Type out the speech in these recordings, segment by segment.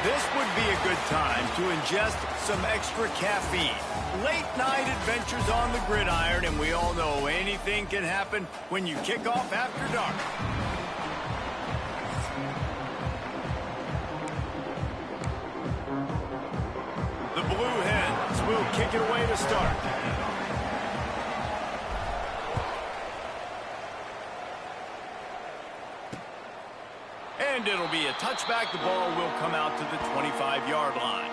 This would be a good time to ingest some extra caffeine. Late night adventures on the gridiron, and we all know anything can happen when you kick off after dark. The Blue Hens will kick it away to start. And it'll be a touchback. The ball will come out to the 25-yard line.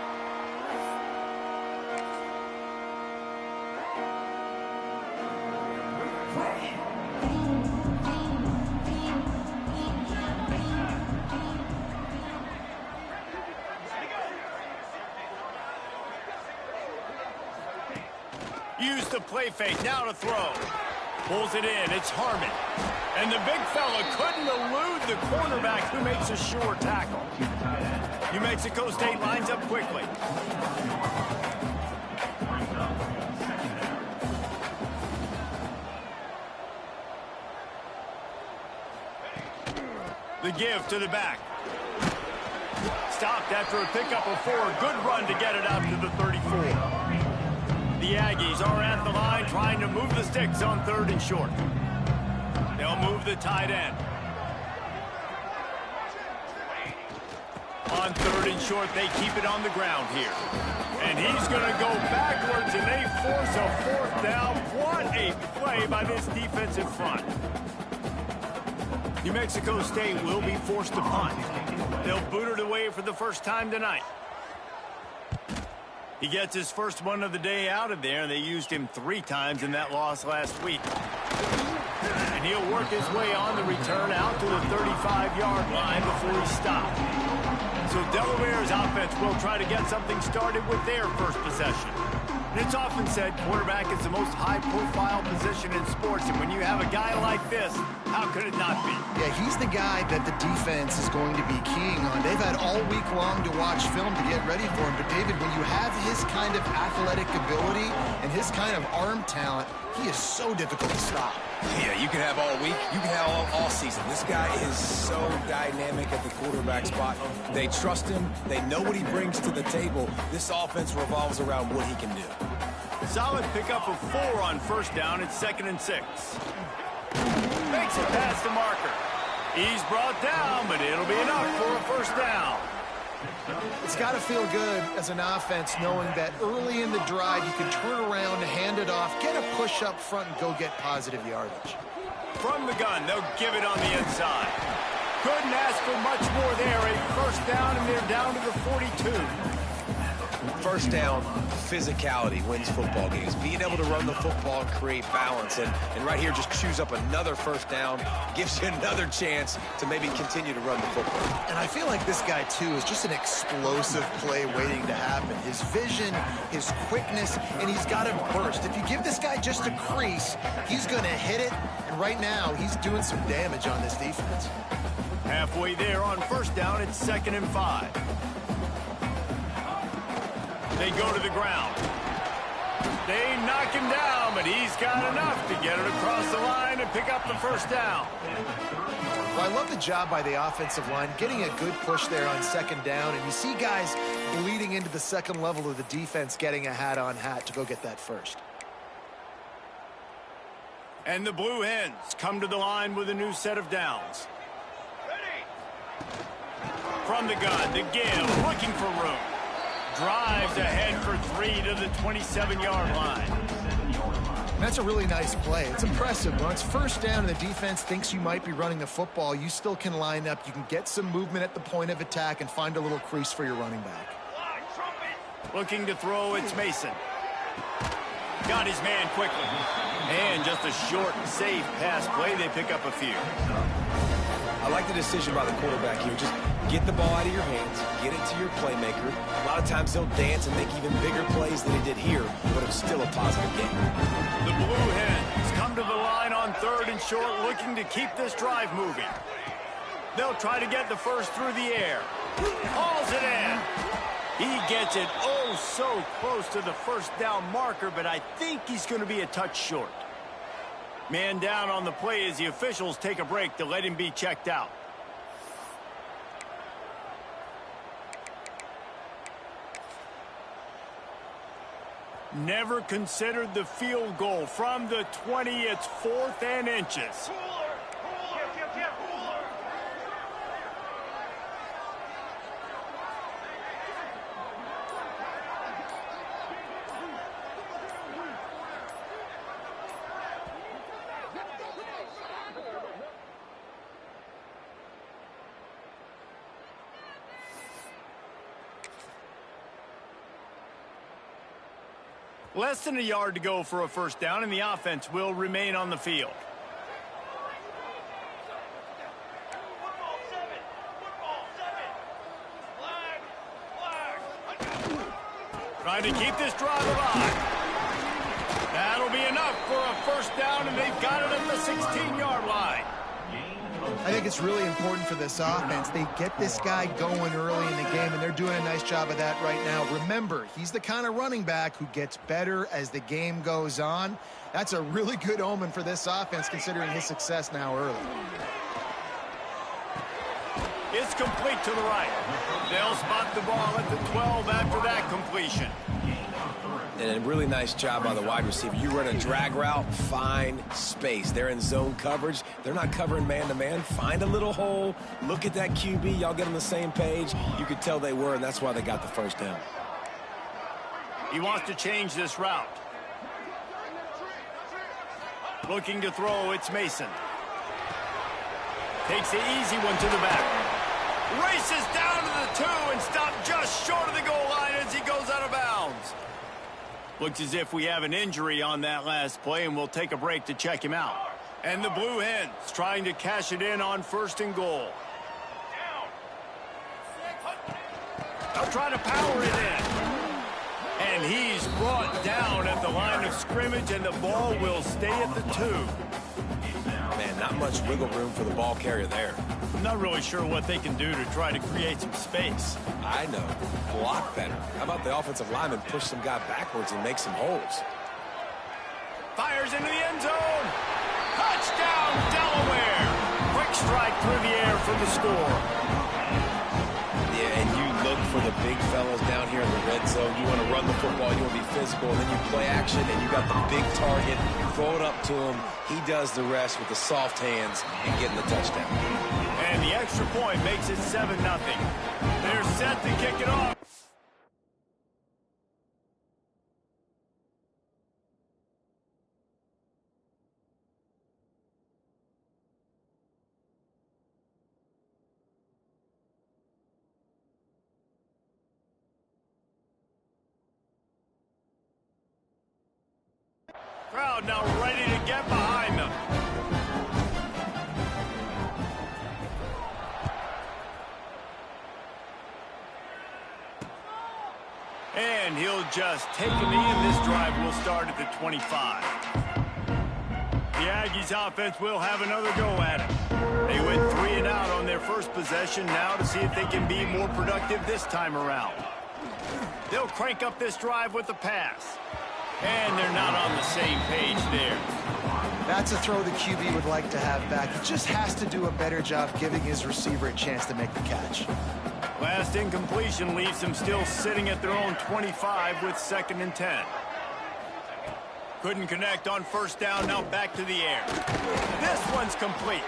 Use the play fake, now to throw. Pulls it in, it's Harmon. And the big fella couldn't elude the cornerback who makes a sure tackle. New Mexico State lines up quickly. The give to the back. Stopped after a pickup of 4. Good run to get it out to the 34. The Aggies are at the line trying to move the sticks on 3rd and short. They'll move the tight end. On 3rd and short, they keep it on the ground here. And he's going to go backwards, and they force a 4th down. What a play by this defensive front. New Mexico State will be forced to punt. They'll boot it away for the first time tonight. He gets his first one of the day out of there. They used him 3 times in that loss last week. And he'll work his way on the return out to the 35-yard line before he's stopped. So Delaware's offense will try to get something started with their first possession. And it's often said quarterback is the most high-profile position in sports, and when you have a guy like this, how could it not be? Yeah, he's the guy that the defense is going to be keying on. They've had all week long to watch film to get ready for him, but David, when you have his kind of athletic ability and his kind of arm talent, he is so difficult to stop. Yeah, you can have all week, you can have all season. This guy is so dynamic at the quarterback spot. They trust him. They know what he brings to the table. This offense revolves around what he can do. Solid pickup of 4 on 1st down. It's 2nd and 6. Makes it past the marker. He's brought down, but it'll be enough for a 1st down. It's got to feel good as an offense knowing that early in the drive you can turn around, hand it off, get a push up front, and go get positive yardage. From the gun, they'll give it on the inside. Couldn't ask for much more there. A 1st down, and they're down to the 42. 1st down, physicality wins football games. Being able to run the football and create balance. And right here, just choose up another 1st down, gives you another chance to maybe continue to run the football. And I feel like this guy, too, is just an explosive play waiting to happen. His vision, his quickness, and he's got a burst. If you give this guy just a crease, he's going to hit it. And right now, he's doing some damage on this defense. Halfway there on 1st down, it's 2nd and 5. They go to the ground. They knock him down, but he's got enough to get it across the line and pick up the 1st down. Well, I love the job by the offensive line, getting a good push there on 2nd down, and you see guys bleeding into the 2nd level of the defense getting a hat-on-hat to go get that 1st. And the Blue Hens come to the line with a new set of downs. From the gun, the give, looking for room. Drives ahead for 3 to the 27-yard line. That's a really nice play. It's impressive. When it's 1st down and the defense thinks you might be running the football, you still can line up. You can get some movement at the point of attack and find a little crease for your running back. Looking to throw, it's Mason. Got his man quickly. And just a short, safe pass play. They pick up a few. I like the decision by the quarterback here. Just get the ball out of your hands, get it to your playmaker. A lot of times he'll dance and make even bigger plays than he did here, but it's still a positive game. The Blue Hens come to the line on 3rd and short, looking to keep this drive moving. They'll try to get the 1st through the air. Hauls it in. He gets it oh so close to the 1st down marker, but I think he's going to be a touch short. Man down on the play as the officials take a break to let him be checked out. Never considered the field goal from the 20. It's 4th and inches. Less than a yard to go for a first down, and the offense will remain on the field. Trying to keep this drive alive. That'll be enough for a first down, and they've got it at the 16-yard line. I think it's really important for this offense. They get this guy going early in the game, and they're doing a nice job of that right now. Remember, he's the kind of running back who gets better as the game goes on. That's a really good omen for this offense, considering his success now early. It's complete to the right. They'll spot the ball at the 12 after that completion. And a really nice job by the wide receiver. You run a drag route, find space. They're in zone coverage. They're not covering man-to-man. Find a little hole. Look at that QB. Y'all get on the same page. You could tell they were, and that's why they got the first down. He wants to change this route. Looking to throw, it's Mason. Takes the easy one to the back. Races down to the 2 and stopped just short of the goal line as he goes out of bounds. Looks as if we have an injury on that last play, and we'll take a break to check him out. And the Blue Hens trying to cash it in on 1st and goal. They'll try to power it in. And he's brought down at the line of scrimmage, and the ball will stay at the 2. Man, not much wiggle room for the ball carrier there. I'm not really sure what they can do to try to create some space. I know. Block better. How about the offensive lineman push some guy backwards and make some holes? Fires into the end zone. Touchdown, Delaware. Quick strike through the air for the score. Yeah, and you look for the big fellas down here in the red zone. You want to run the football, you want to be physical, and then you play action, and you got the big target. Throw it up to him. He does the rest with the soft hands and getting the touchdown. And the extra point makes it 7-0. They're set to kick it off. Crowd now ready to get behind them. And he'll just take a knee, and this drive will start at the 25. The Aggies offense will have another go at it. They went 3 and out on their first possession, now to see if they can be more productive this time around. They'll crank up this drive with the pass. And they're not on the same page there. That's a throw the QB would like to have back. He just has to do a better job giving his receiver a chance to make the catch. Last incompletion leaves them still sitting at their own 25 with 2nd and 10. Couldn't connect on 1st down, now back to the air. This one's complete.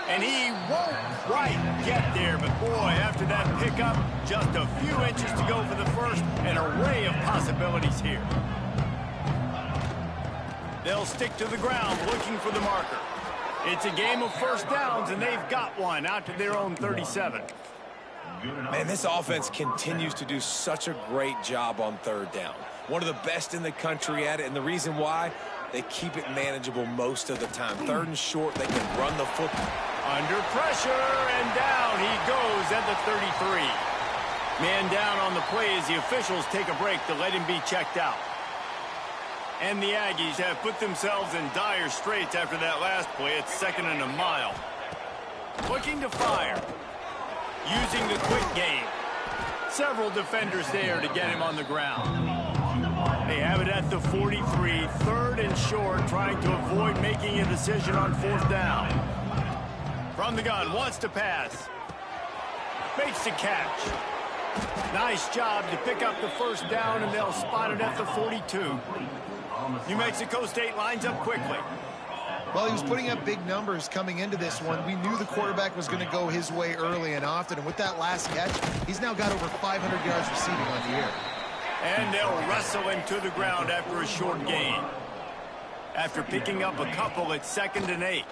And he won't quite get there, but boy, after that pickup, just a few inches to go for the first. An array of possibilities here. They'll stick to the ground looking for the marker. It's a game of first downs, and they've got one out to their own 37. Man, this offense continues to do such a great job on 3rd down. One of the best in the country at it, and the reason why, they keep it manageable most of the time. 3rd and short, they can run the football. Under pressure, and down he goes at the 33. Man down on the play as the officials take a break to let him be checked out. And the Aggies have put themselves in dire straits after that last play. It's 2nd and a mile. Looking to fire. Using the quick game. Several defenders there to get him on the ground. They have it at the 43, 3rd and short, trying to avoid making a decision on 4th down. From the gun, wants to pass. Makes the catch. Nice job to pick up the first down, and they'll spot it at the 42. New Mexico State lines up quickly. Well, he was putting up big numbers coming into this one. We knew the quarterback was going to go his way early and often, and with that last catch, he's now got over 500 yards receiving on the year. And they'll wrestle him to the ground after a short gain. After picking up a couple, it's 2nd and 8.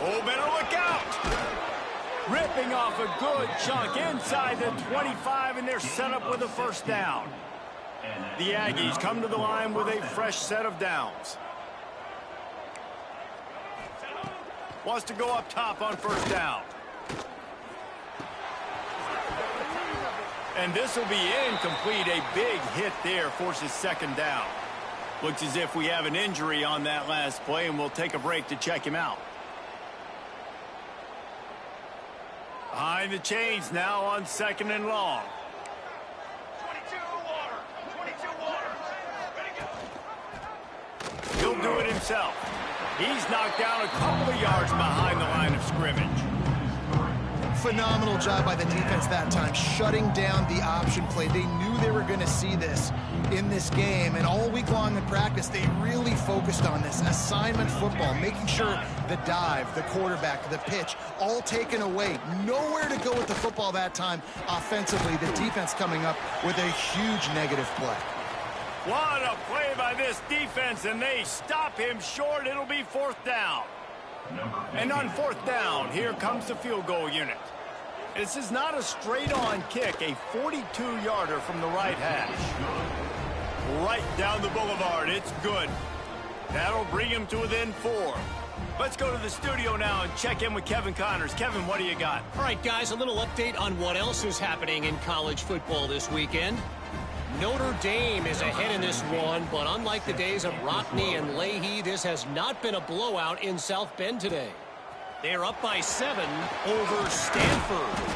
Oh, better look out! Ripping off a good chunk inside the 25, and they're set up with a first down. The Aggies come to the line with a fresh set of downs. Wants to go up top on first down. And this will be incomplete. A big hit there forces 2nd down. Looks as if we have an injury on that last play, and we'll take a break to check him out. Behind the chains now on 2nd and long. 22 water. 22 water. Ready to go. He'll do it himself. He's knocked down a couple of yards behind the line of scrimmage. Phenomenal job by the defense that time, shutting down the option play. They knew they were going to see this in this game, and all week long in practice, they really focused on this assignment football, making sure the dive, the quarterback, the pitch, all taken away. Nowhere to go with the football that time offensively. The defense coming up with a huge negative play. What a play by this defense, and they stop him short. It'll be 4th down. And on 4th down, here comes the field goal unit. This is not a straight-on kick, a 42-yarder from the right hash. Right down the boulevard, it's good. That'll bring him to within 4. Let's go to the studio now and check in with Kevin Connors. Kevin, what do you got? All right, guys, a little update on what else is happening in college football this weekend. Notre Dame is ahead in this one, but unlike the days of Rockne and Leahy, this has not been a blowout in South Bend today. They're up by 7 over Stanford.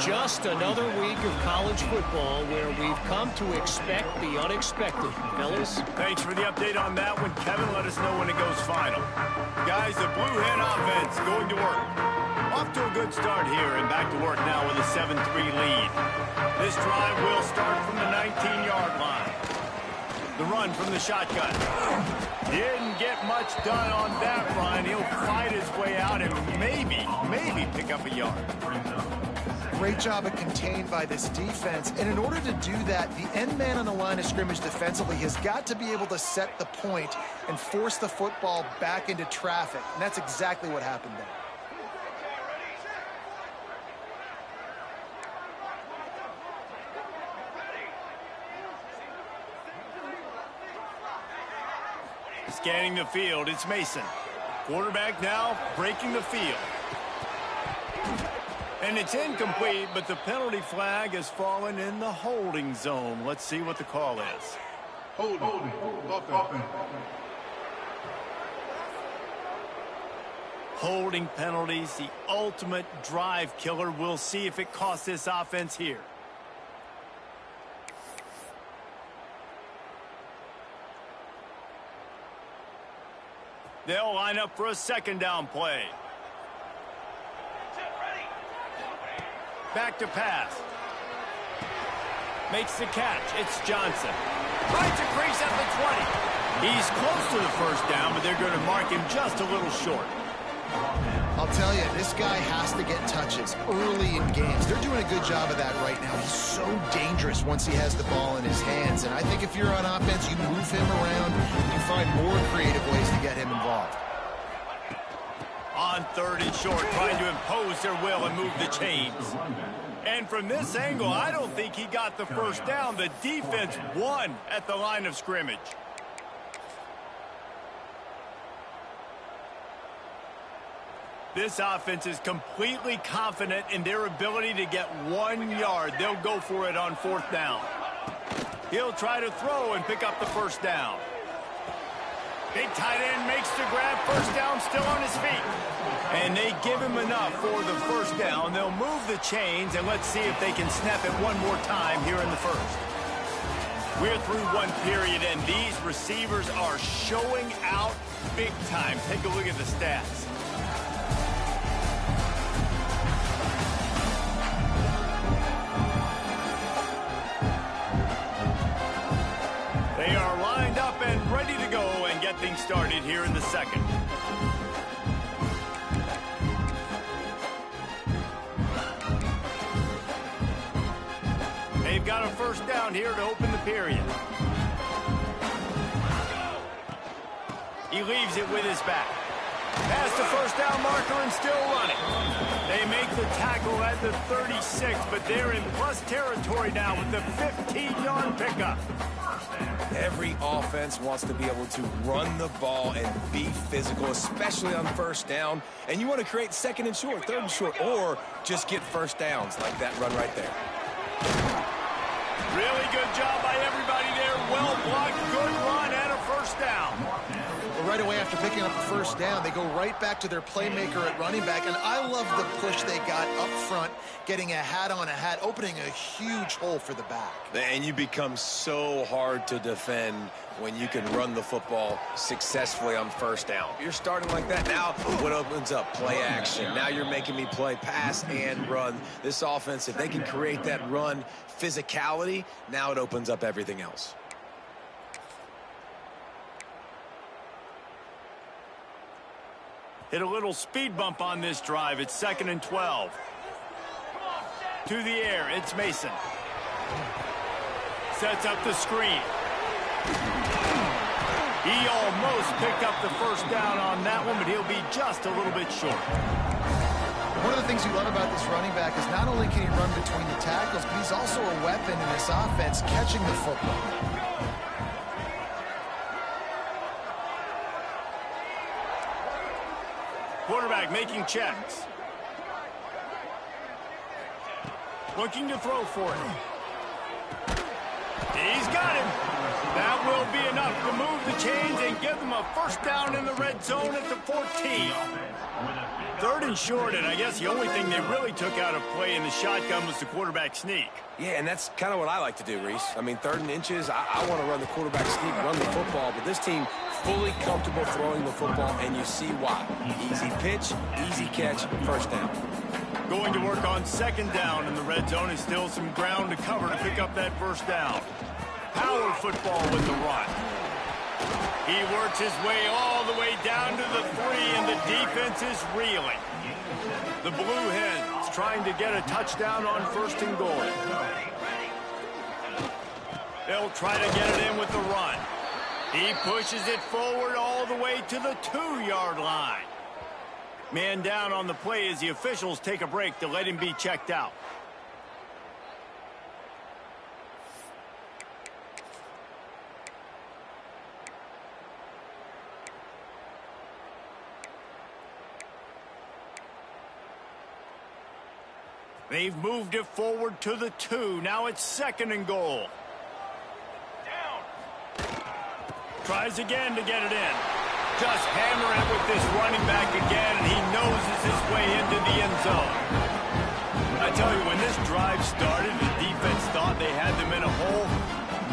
Just another week of college football where we've come to expect the unexpected. Fellas? Thanks for the update on that one, Kevin. Let us know when it goes final. Guys, the Blue Hen offense going to work. Off to a good start here and back to work now with a 7-3 lead. This drive will start from the 19-yard line. The run from the shotgun. Didn't get much done on that run. He'll fight his way out and maybe pick up a yard. Great job of contained by this defense. And in order to do that, the end man on the line of scrimmage defensively has got to be able to set the point and force the football back into traffic. And that's exactly what happened there. Scanning the field, it's Mason. Quarterback now breaking the field. And it's incomplete, but the penalty flag has fallen in the holding zone. Let's see what the call is. Holding. Holding penalties, the ultimate drive killer. We'll see if it costs this offense here. They'll line up for a 2nd down play. Back to pass. Makes the catch. It's Johnson. Finds a crease at the 20. He's close to the first down, but they're going to mark him just a little short. I'll tell you, this guy has to get touches early in games. They're doing a good job of that right now. He's so dangerous once he has the ball in his hands. And I think if you're on offense, you move him around, and you find more creative ways to get him involved. On 3rd and short, trying to impose their will and move the chains. And from this angle, I don't think he got the first down. The defense won at the line of scrimmage. This offense is completely confident in their ability to get 1 yard. They'll go for it on 4th down. He'll try to throw and pick up the first down. Big tight end makes the grab. First down, still on his feet. And they give him enough for the first down. They'll move the chains, and let's see if they can snap it one more time here in the first. We're through one period, and these receivers are showing out big time. Take a look at the stats. started here in the second. They've got a first down here to open the period. He leaves it with his back. Past the first down marker and still running. They make the tackle at the 36, but they're in plus territory now with the 15-yard pickup. Every offense wants to be able to run the ball and be physical, especially on first down. And you want to create second and short, third and short, or just get first downs like that run right there. Really good job by everybody there. Well blocked, good run, and a first down. Well, right away after picking up the first down, they go right back to their playmaker at running back. And I love the push they got up front, getting a hat on a hat, opening a huge hole for the back. And you become so hard to defend when you can run the football successfully on first down. You're starting like that. Now what opens up? Play action. Now you're making me play pass and run. This offense, if they can create that run physicality, now it opens up everything else. Hit a little speed bump on this drive. It's 2nd and 12. To the air, it's Mason. Sets up the screen. He almost picked up the first down on that one, but he'll be just a little bit short. One of the things you love about this running back is not only can he run between the tackles, but he's also a weapon in this offense catching the football. Quarterback making checks. Looking to throw for it. He's got him. That will be enough to move the chains and give them a first down in the red zone at the 14. 3rd and short, and I guess the only thing they really took out of play in the shotgun was the quarterback sneak. Yeah, and that's kind of what I like to do, Reese. I mean, 3rd and inches, I want to run the quarterback sneak, run the football, but this team fully comfortable throwing the football, and you see why. Easy pitch, easy catch, first down. Going to work on 2nd down in the red zone is still some ground to cover to pick up that first down. Power football with the run. He works his way all the way down to the 3, and the defense is reeling. The Blue Hens trying to get a touchdown on 1st and goal. They'll try to get it in with the run. He pushes it forward all the way to the 2-yard line. Man down on the play as the officials take a break to let him be checked out. They've moved it forward to the 2. Now it's 2nd and goal. Tries again to get it in. Just hammer it with this running back again, and he noses his way into the end zone. I tell you, when this drive started, the defense thought they had them in a hole.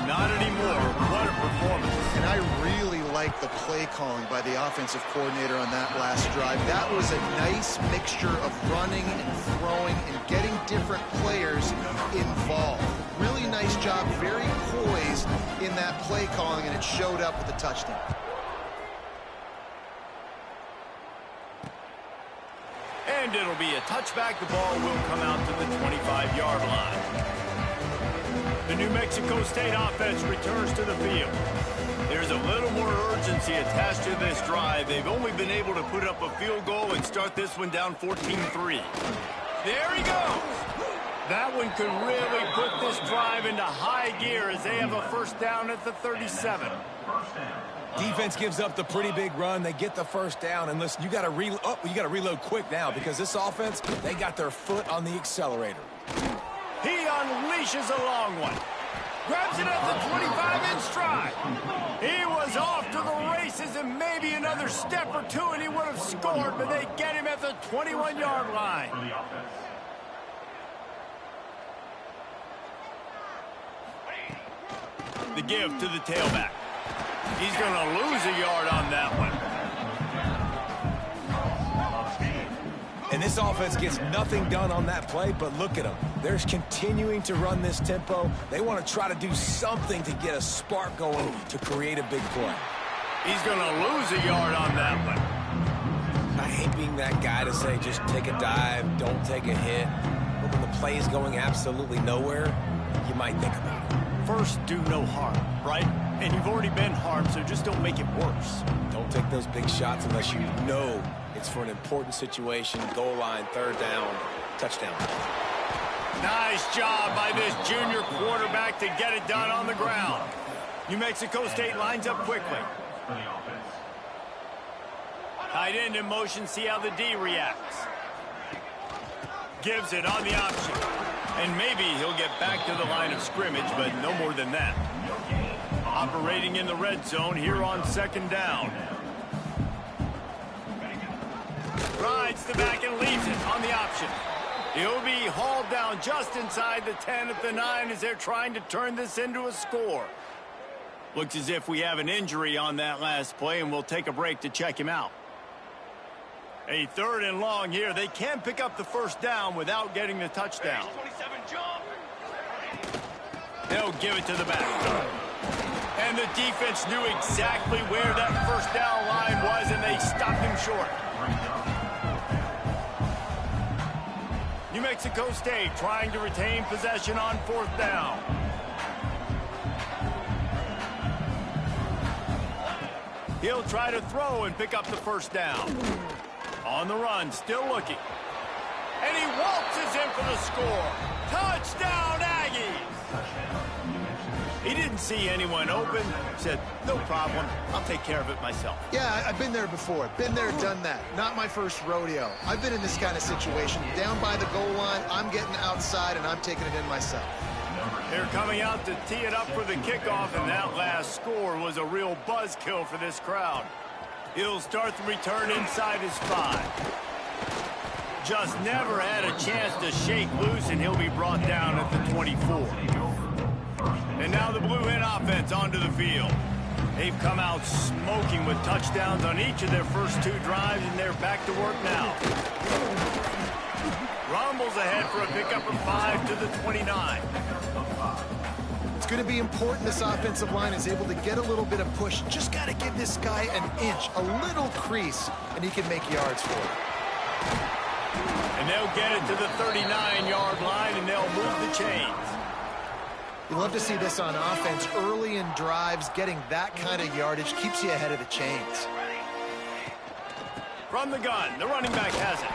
Not anymore. What a performance. And I really like the play calling by the offensive coordinator on that last drive. That was a nice mixture of running and throwing and getting different players involved. Really nice job, very poised in that play calling, and it showed up with a touchdown. And it'll be a touchback. The ball will come out to the 25-yard line. The New Mexico State offense returns to the field. There's a little more urgency attached to this drive. They've only been able to put up a field goal and start this one down 14-3. There he goes. That one could really put this drive into high gear as they have a first down at the 37. Defense gives up the pretty big run. They get the first down, and listen, you got to reload quick now because this offense, they got their foot on the accelerator. He unleashes a long one. Grabs it at the 25 in stride. He was off to the races, and maybe another step or two and he would have scored, but they get him at the 21-yard line. The give to the tailback. He's going to lose a yard on that one. And this offense gets nothing done on that play, but look at them. They're continuing to run this tempo. They want to try to do something to get a spark going to create a big play. He's going to lose a yard on that one. I hate being that guy to say just take a dive, don't take a hit. But when the play is going absolutely nowhere, you might think about it. First, do no harm, right? And you've already been harmed, so just don't make it worse. Don't take those big shots unless you know it's for an important situation, goal line, third down, touchdown. Nice job by this junior quarterback to get it done on the ground. New Mexico State lines up quickly. Tight end in motion, see how the D reacts. Gives it on the option. And maybe he'll get back to the line of scrimmage, but no more than that. Operating in the red zone here on second down. Rides the back and leaves it on the option. He'll be hauled down just inside the 10 at the 9 as they're trying to turn this into a score. Looks as if we have an injury on that last play, and we'll take a break to check him out. A 3rd and long here. They can pick up the first down without getting the touchdown. They'll give it to the back. And the defense knew exactly where that first down line was, and they stopped him short. New Mexico State trying to retain possession on 4th down. He'll try to throw and pick up the first down. On the run, still looking. And he waltzes in for the score. Touchdown, Aggies! He didn't see anyone open. Said, no problem. I'll take care of it myself. Yeah, I've been there before. Been there, done that. Not my first rodeo. I've been in this kind of situation. Down by the goal line, I'm getting outside, and I'm taking it in myself. They're coming out to tee it up for the kickoff, and that last score was a real buzzkill for this crowd. He'll start the return inside his 5. Just never had a chance to shake loose, and he'll be brought down at the 24. And now the Blue Hen offense onto the field. They've come out smoking with touchdowns on each of their first 2 drives, and they're back to work now. Rumbles ahead for a pickup of 5 to the 29. It's going to be important this offensive line is able to get a little bit of push. Just got to give this guy an inch, a little crease, and he can make yards for it. And they'll get it to the 39-yard line, and they'll move the chains. You love to see this on offense. Early in drives, getting that kind of yardage keeps you ahead of the chains. From the gun, the running back has it.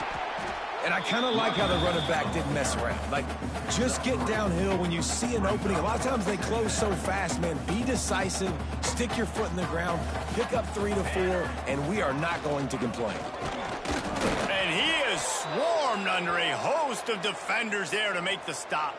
And I kind of like how the running back didn't mess around. Like, just get downhill when you see an opening. A lot of times they close so fast, man. Be decisive, stick your foot in the ground, pick up 3 to 4, and we are not going to complain. And he is swarmed under a host of defenders there to make the stop.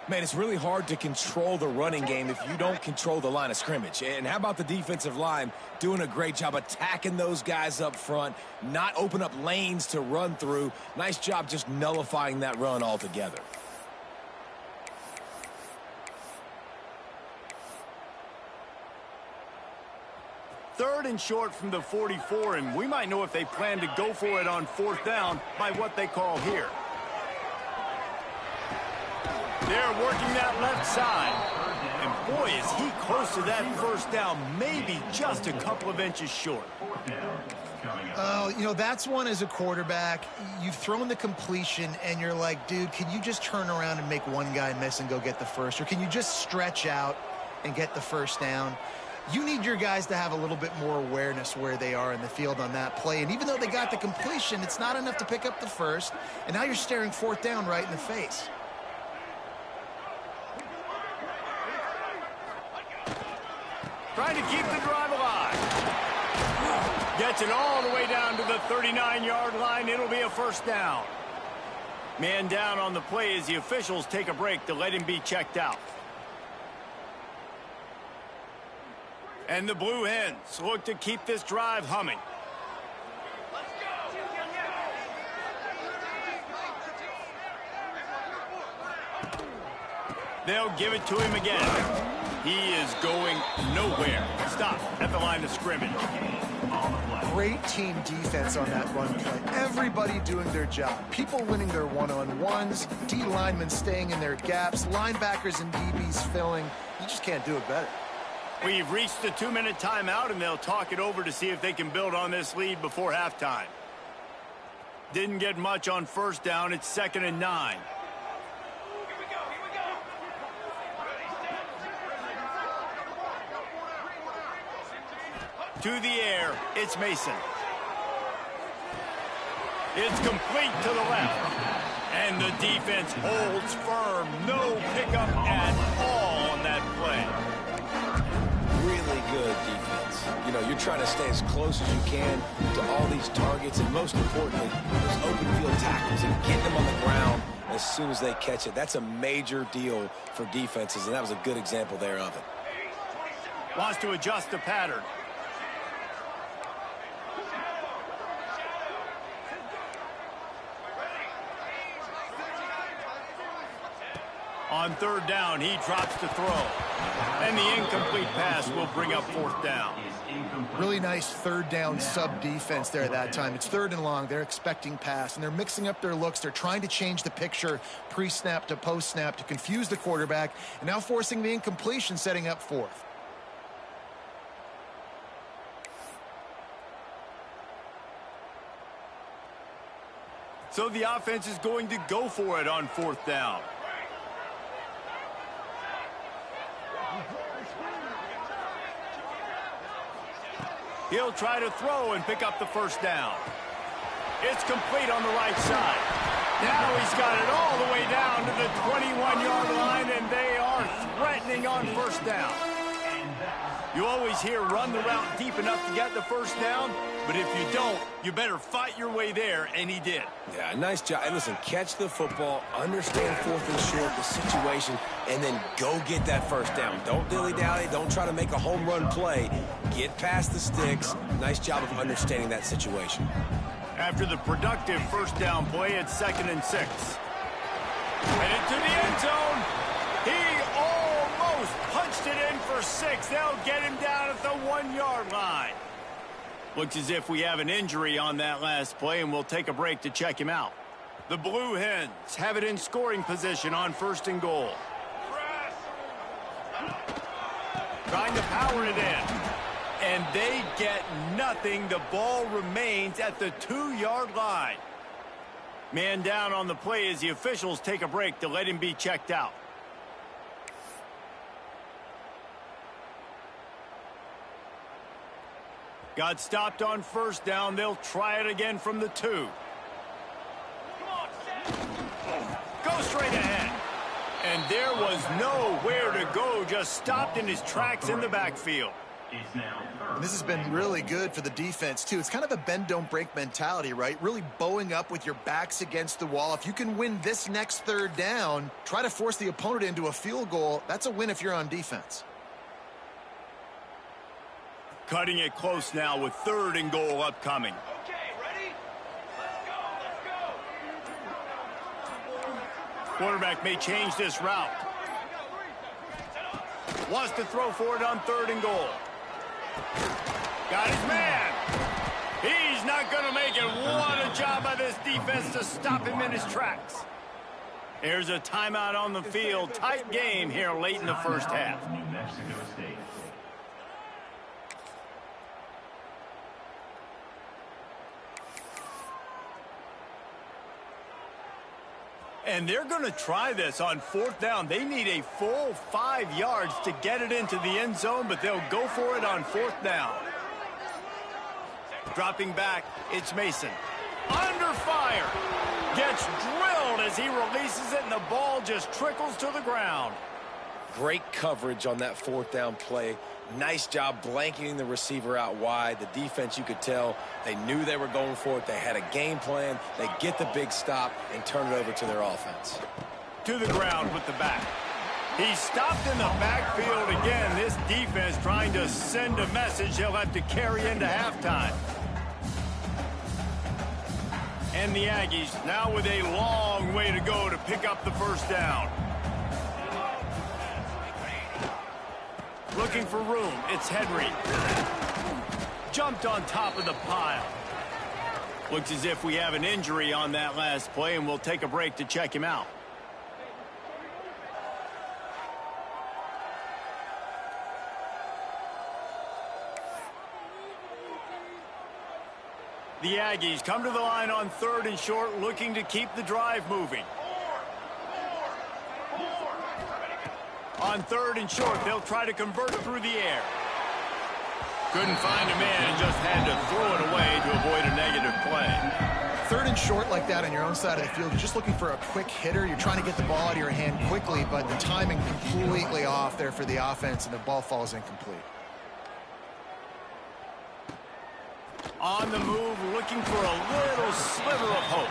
Man, it's really hard to control the running game if you don't control the line of scrimmage. And how about the defensive line doing a great job attacking those guys up front, not open up lanes to run through. Nice job just nullifying that run altogether. Third and short from the 44, and we might know if they plan to go for it on 4th down by what they call here. They're working that left side. And boy, is he close to that first down, maybe just a couple of inches short. Oh, you know, that's one as a quarterback. You've thrown the completion, and you're like, dude, can you just turn around and make one guy miss and go get the first? Or can you just stretch out and get the first down? You need your guys to have a little bit more awareness where they are in the field on that play. And even though they got the completion, it's not enough to pick up the first. And now you're staring 4th down right in the face. Trying to keep the drive alive. Gets it all the way down to the 39-yard line. It'll be a first down. Man down on the play as the officials take a break to let him be checked out. And the Blue Hens look to keep this drive humming. They'll give it to him again. He is going nowhere. Stop at the line of scrimmage. Great team defense on that run play. Everybody doing their job. People winning their one-on-ones, D linemen staying in their gaps, linebackers and DBs filling. You just can't do it better. We've reached the 2-minute timeout, and they'll talk it over to see if they can build on this lead before halftime. Didn't get much on first down. It's 2nd and 9. To the air, it's Mason. It's complete to the left. And the defense holds firm. No pickup at all on that play. Really good defense. You know, you're trying to stay as close as you can to all these targets, and most importantly, those open field tackles and getting them on the ground as soon as they catch it. That's a major deal for defenses, and that was a good example there of it. Wants to adjust the pattern. On 3rd down, he drops to throw. And the incomplete pass will bring up 4th down. Really nice 3rd down sub-defense there at that time. It's 3rd and long. They're expecting pass, and they're mixing up their looks. They're trying to change the picture pre-snap to post-snap to confuse the quarterback, and now forcing the incompletion, setting up 4th. So the offense is going to go for it on 4th down. He'll try to throw and pick up the 1st down. It's complete on the right side. Now he's got it all the way down to the 21-yard line, and they are threatening on 1st down. You always hear run the route deep enough to get the 1st down, but if you don't, you better fight your way there, and he did. Yeah, nice job. And listen, catch the football, understand 4th and short, the situation, and then go get that 1st down. Don't dilly-dally. Don't try to make a home run play. Get past the sticks. Nice job of understanding that situation. After the productive 1st down play, it's 2nd and 6. And into the end zone. He almost punched it in for 6. They'll get him down at the 1-yard line. Looks as if we have an injury on that last play, and we'll take a break to check him out. The Blue Hens have it in scoring position on 1st and goal. Trying to power it in. And they get nothing. The ball remains at the 2-yard line. Man down on the play as the officials take a break to let him be checked out. Got stopped on 1st down. They'll try it again from the 2. Go straight ahead. And there was nowhere to go. Just stopped in his tracks in the backfield. And this has been really good for the defense, too. It's kind of a bend-don't-break mentality, right? Really bowing up with your backs against the wall. If you can win this next 3rd down, try to force the opponent into a field goal. That's a win if you're on defense. Cutting it close now with 3rd and goal upcoming. Okay, ready? Let's go. Quarterback may change this route. Wants to throw for it on 3rd and goal. Got his man. He's not going to make it. What a job by this defense to stop him in his tracks. There's a timeout on the field. Tight game here late in the 1st half. And they're going to try this on 4th down. They need a full 5 yards to get it into the end zone, but they'll go for it on 4th down. Dropping back, it's Mason. Under fire. Gets drilled as he releases it, and the ball just trickles to the ground. Great coverage on that 4th down play. Nice job blanketing the receiver out wide. The defense, you could tell, they knew they were going for it. They had a game plan. They get the big stop and turn it over to their offense. To the ground with the back. He stopped in the backfield again. This defense trying to send a message they'll have to carry into halftime. And the Aggies now with a long way to go to pick up the 1st down. Looking for room. It's Henry. Jumped on top of the pile. Looks as if we have an injury on that last play, and we'll take a break to check him out. The Aggies come to the line on 3rd and short, looking to keep the drive moving. On 3rd and short, they'll try to convert through the air. Couldn't find a man and just had to throw it away to avoid a negative play. 3rd and short like that on your own side of the field, you're just looking for a quick hitter. You're trying to get the ball out of your hand quickly, but the timing completely off there for the offense, and the ball falls incomplete. On the move, looking for a little sliver of hope.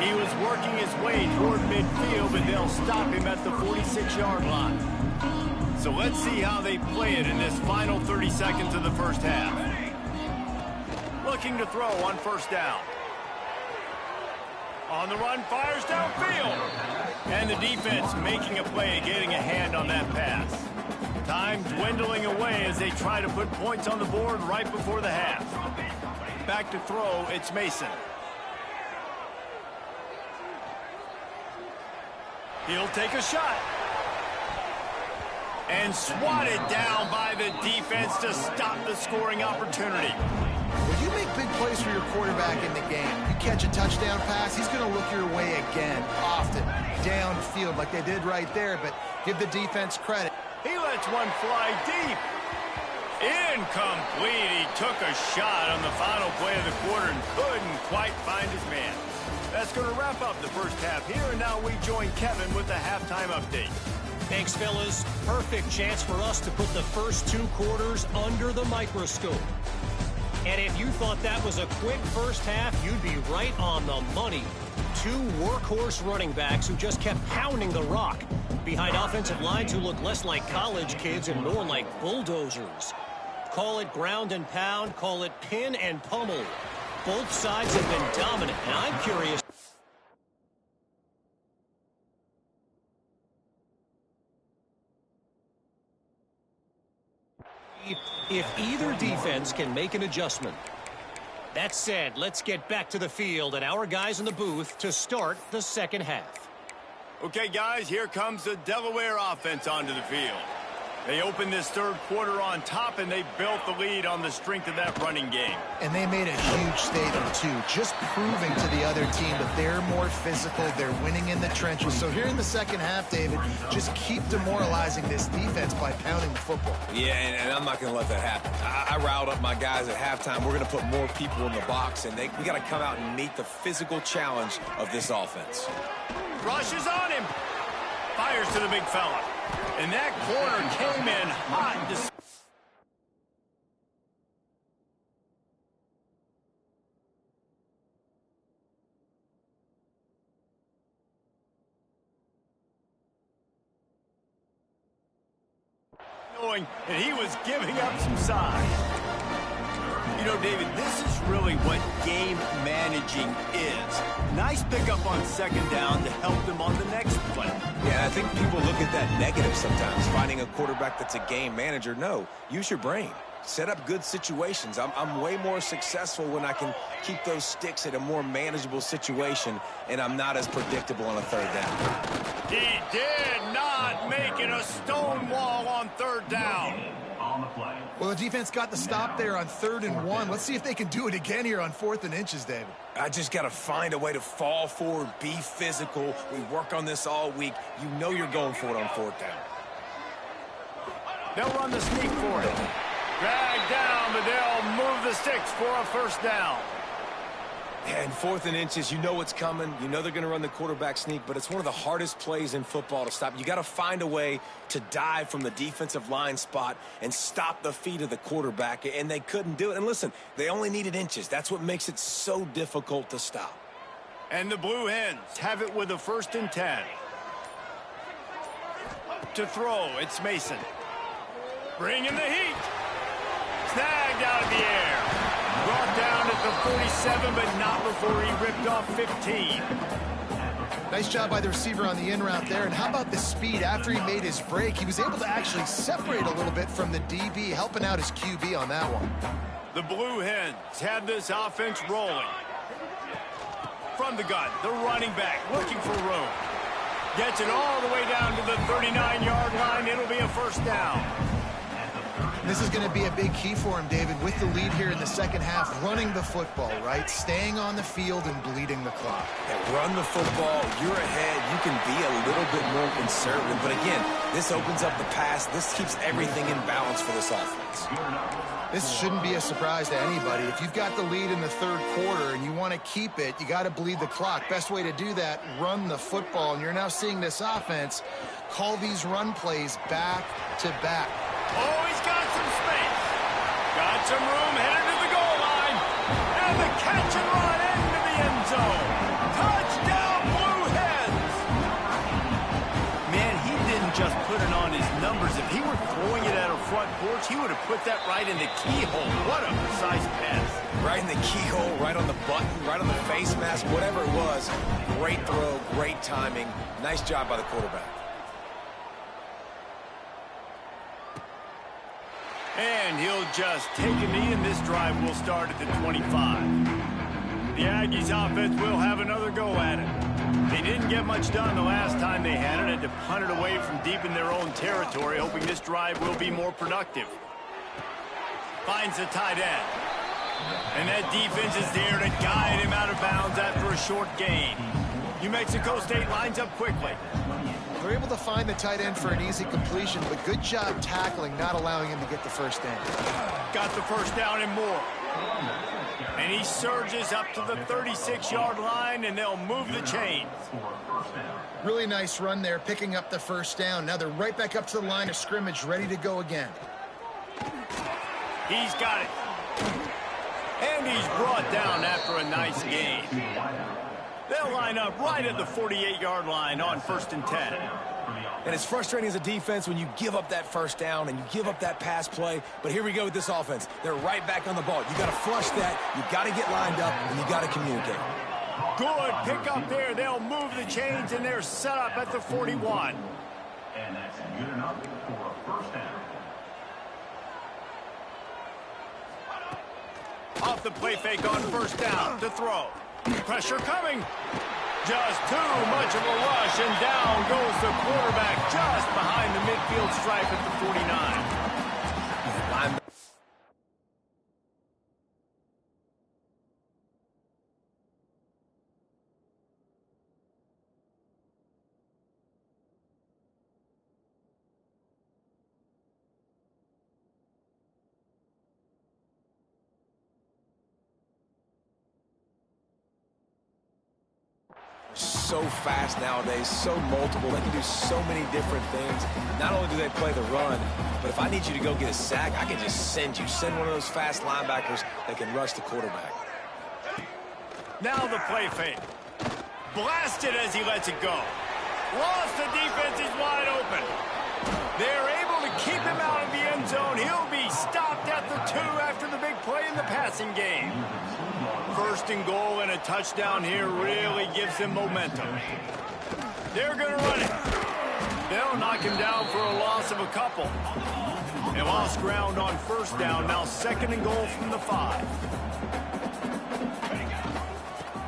He was working his way toward midfield, but they'll stop him at the 46-yard line. So let's see how they play it in this final 30 seconds of the first half. Looking to throw on 1st down. On the run, fires downfield. And the defense making a play, getting a hand on that pass. Time dwindling away as they try to put points on the board right before the half. Back to throw, it's Mason. He'll take a shot. And swatted down by the defense to stop the scoring opportunity. When you make big plays for your quarterback in the game, you catch a touchdown pass, he's going to look your way again, often, downfield like they did right there, but give the defense credit. He lets one fly deep. Incomplete. He took a shot on the final play of the quarter and couldn't quite find his man. That's going to wrap up the first half here, and now we join Kevin with the halftime update. Thanks, fellas. Perfect chance for us to put the first 2 quarters under the microscope. And if you thought that was a quick first half, you'd be right on the money. 2 workhorse running backs who just kept pounding the rock behind offensive lines who look less like college kids and more like bulldozers. Call it ground and pound, call it pin and pummel. Both sides have been dominant, and I'm curious. If either defense can make an adjustment. That said, let's get back to the field and our guys in the booth to start the second half. Okay, guys, here comes the Delaware offense onto the field. They opened this 3rd quarter on top, and they built the lead on the strength of that running game. And they made a huge statement, too, just proving to the other team that they're more physical, they're winning in the trenches. So here in the second half, David, just keep demoralizing this defense by pounding the football. Yeah, and I'm not going to let that happen. I riled up my guys at halftime. We're going to put more people in the box, and we got to come out and meet the physical challenge of this offense. Rushes on him. Fires to the big fella. And that corner came in hot. And he was giving up some size. You know, David, this is really what game managing is. Nice pickup on 2nd down to help them on the next play. Yeah, I think people look at that negative sometimes, finding a quarterback that's a game manager. No, use your brain. Set up good situations. I'm way more successful when I can keep those sticks at a more manageable situation, and I'm not as predictable on a 3rd down. He did not make it a stone wall on 3rd down. Well, the defense got the stop there on 3rd and 1. Let's see if they can do it again here on 4th and inches, David. I just got to find a way to fall forward, be physical. We work on this all week. You know you're going for it on 4th down. They'll run the sneak for it. Drag down, but they'll move the sticks for a 1st down. And 4th and inches, you know what's coming. You know they're going to run the quarterback sneak, but it's one of the hardest plays in football to stop. You got to find a way to dive from the defensive line spot and stop the feet of the quarterback, and they couldn't do it. And listen, they only needed inches. That's what makes it so difficult to stop. And the Blue Hens have it with a 1st and 10. To throw, it's Mason. Bringing the heat. Snagged out of the air. Brought down at the 47, but not before he ripped off 15. Nice job by the receiver on the in route there. And how about the speed after he made his break? He was able to actually separate a little bit from the DB, helping out his QB on that one. The Blue Hens have this offense rolling. From the gun, the running back looking for room. Gets it all the way down to the 39-yard line. It'll be a 1st down. This is going to be a big key for him, David, with the lead here in the second half, running the football, right? Staying on the field and bleeding the clock. Yeah, run the football. You're ahead. You can be a little bit more conservative. But again, this opens up the pass. This keeps everything in balance for this offense. This shouldn't be a surprise to anybody. If you've got the lead in the third quarter and you want to keep it, you got to bleed the clock. Best way to do that, run the football. And you're now seeing this offense call these run plays back to back. Oh, he's got some space. Got some room, headed to the goal line. And the catch and run into the end zone. Touchdown, Blue Hens. Man, he didn't just put it on his numbers. If he were throwing it at a front porch, he would have put that right in the keyhole. What a precise pass. Right in the keyhole, right on the button, right on the face mask, whatever it was. Great throw, great timing. Nice job by the quarterback. And he'll just take a knee, and this drive will start at the 25. The Aggies offense will have another go at it. They didn't get much done the last time they had it, and to punt it away from deep in their own territory, hoping this drive will be more productive. Finds the tight end. And that defense is there to guide him out of bounds after a short gain. New Mexico State lines up quickly. They're able to find the tight end for an easy completion, but good job tackling, not allowing him to get the first down. Got the first down and more. And he surges up to the 36-yard line, and they'll move the chains. Really nice run there, picking up the first down. Now they're right back up to the line of scrimmage, ready to go again. He's got it. And he's brought down after a nice gain. They'll line up right at the 48-yard line on 1st and 10. And it's frustrating as a defense when you give up that first down and you give up that pass play. But here we go with this offense. They're right back on the ball. You got to flush that. You got to get lined up, and you got to communicate. Good pick up there. They'll move the chains, and they're set up at the 41. And that's good enough for a first down. Off the play fake on first down to throw. Pressure coming. Just too much of a rush, and down goes the quarterback just behind the midfield stripe at the 49. So fast nowadays, so multiple. They can do so many different things. Not only do they play the run, but if I need you to go get a sack, I can just send one of those fast linebackers that can rush the quarterback. Now the play fake. Blasted as he lets it go. Lost, the defense is wide open. They're able to keep him out of the end zone. He'll be stopped at the 2 after the big play in the passing game. 1st and goal and a touchdown here really gives them momentum. They're going to run it. They'll knock him down for a loss of a couple. They lost ground on first down. Now 2nd and goal from the 5.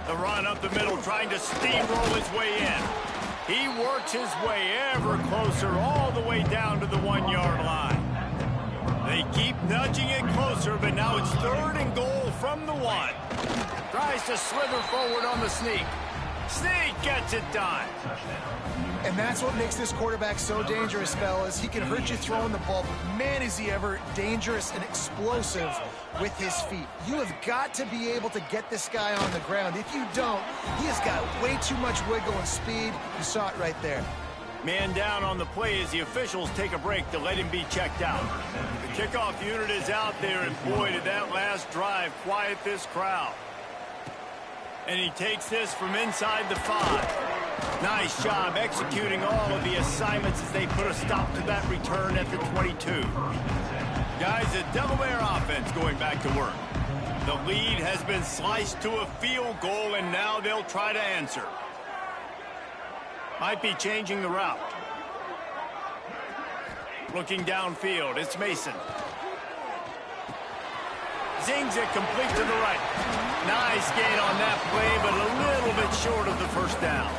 The run up the middle, trying to steamroll his way in. He works his way ever closer, all the way down to the 1-yard line. They keep nudging it closer, but now it's 3rd and goal from the 1. Tries to slither forward on the sneak. Sneak gets it done. And that's what makes this quarterback so dangerous, fellas. He can hurt you throwing the ball, but man, is he ever dangerous and explosive with his feet. You have got to be able to get this guy on the ground. If you don't, he has got way too much wiggle and speed. You saw it right there. Man down on the play as the officials take a break to let him be checked out. The kickoff unit is out there, and boy, did that last drive quiet this crowd. And he takes this from inside the 5. Nice job executing all of the assignments as they put a stop to that return at the 22. Guys, the Devil Bear offense going back to work. The lead has been sliced to a field goal, and now they'll try to answer. Might be changing the route. Looking downfield, it's Mason. Zings it complete to the right. Nice gain on that play, but a little bit short of the first down.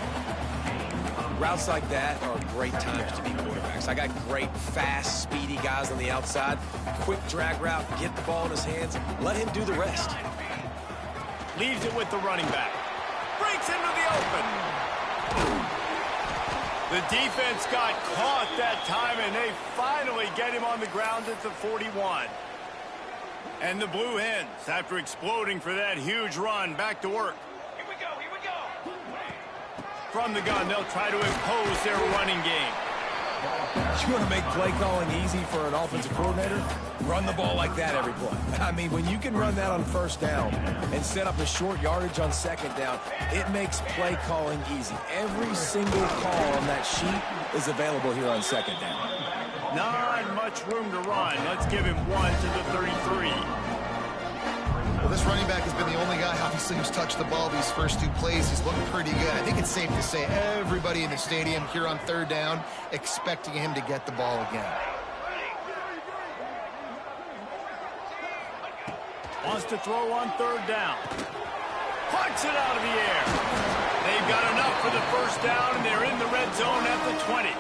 Routes like that are great times to be quarterbacks. I got great, fast, speedy guys on the outside. Quick drag route, get the ball in his hands, let him do the rest. Leaves it with the running back. Breaks into the open. The defense got caught that time, and they finally get him on the ground at the 41. And the Blue Hens, after exploding for that huge run, back to work. Here we go, here we go. From the gun, they'll try to impose their running game. You want to make play calling easy for an offensive coordinator? Run the ball like that every play. I mean, when you can run that on first down and set up a short yardage on second down, it makes play calling easy. Every single call on that sheet is available here on second down. Not much room to run. Let's give him 1 to the 33. Well, this running back has been the only guy, obviously, who's touched the ball these first 2 plays. He's looked pretty good. I think it's safe to say everybody in the stadium here on third down expecting him to get the ball again. Wants to throw on third down. Punts it out of the air. They've got enough for the first down, and they're in the red zone at the 20.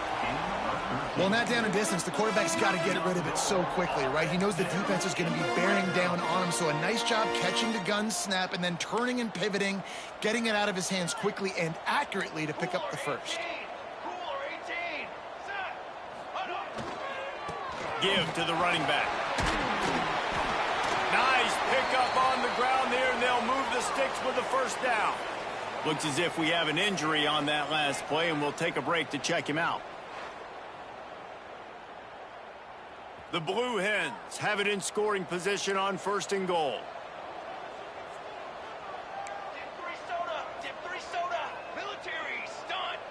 Well, in that down and distance, the quarterback's got to get rid of it so quickly, right? He knows the defense is going to be bearing down on him, so a nice job catching the gun snap and then turning and pivoting, getting it out of his hands quickly and accurately to pick up the first. Cooler 18. Set. Give to the running back. Nice pickup on the ground there, and they'll move the sticks with the first down. Looks as if we have an injury on that last play, and we'll take a break to check him out. The Blue Hens have it in scoring position on first and goal. Dip 3 soda. Military stunt.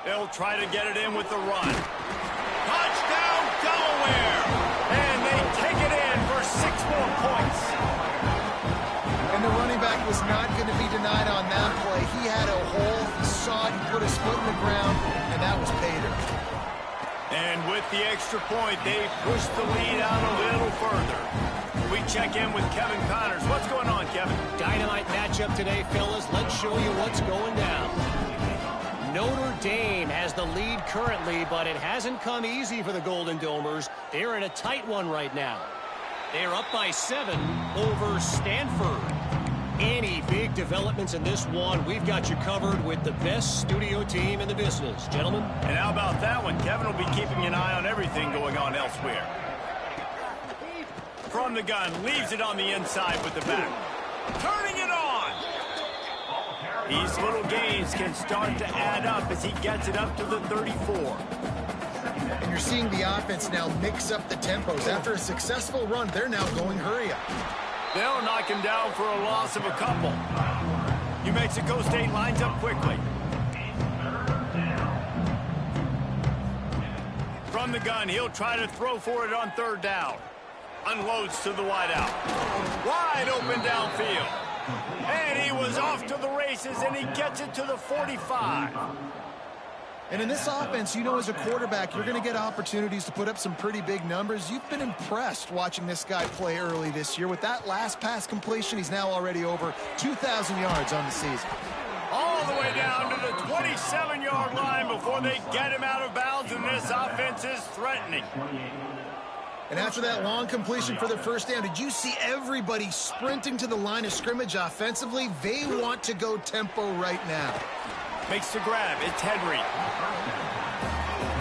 They'll try to get it in with the run. Touchdown, Delaware! And they take it in for 6 more points. And the running back was not going to be denied on that play. He had a hole, he saw it, he put his foot in the ground, and that was pay dirt. And with the extra point, they push the lead out a little further. We check in with Kevin Connors. What's going on, Kevin? Dynamite matchup today, fellas. Let's show you what's going down. Notre Dame has the lead currently, but it hasn't come easy for the Golden Domers. They're in a tight one right now. They're up by 7 over Stanford. Any big developments in this one, we've got you covered with the best studio team in the business. Gentlemen? And how about that one? Kevin will be keeping an eye on everything going on elsewhere. From the gun, leaves it on the inside with the back. Turning it on! These little gains can start to add up as he gets it up to the 34. And you're seeing the offense now mix up the tempos. After a successful run, they're now going hurry up. They'll knock him down for a loss of a couple. New Mexico State lines up quickly. From the gun, he'll try to throw for it on third down. Unloads to the wideout. Wide open downfield. And he was off to the races, and he gets it to the 45. And in this offense, you know, as a quarterback, you're going to get opportunities to put up some pretty big numbers. You've been impressed watching this guy play early this year. With that last pass completion, he's now already over 2,000 yards on the season. All the way down to the 27-yard line before they get him out of bounds, and this offense is threatening. And after that long completion for the first down, did you see everybody sprinting to the line of scrimmage offensively? They want to go tempo right now. Makes the grab. It's Henry.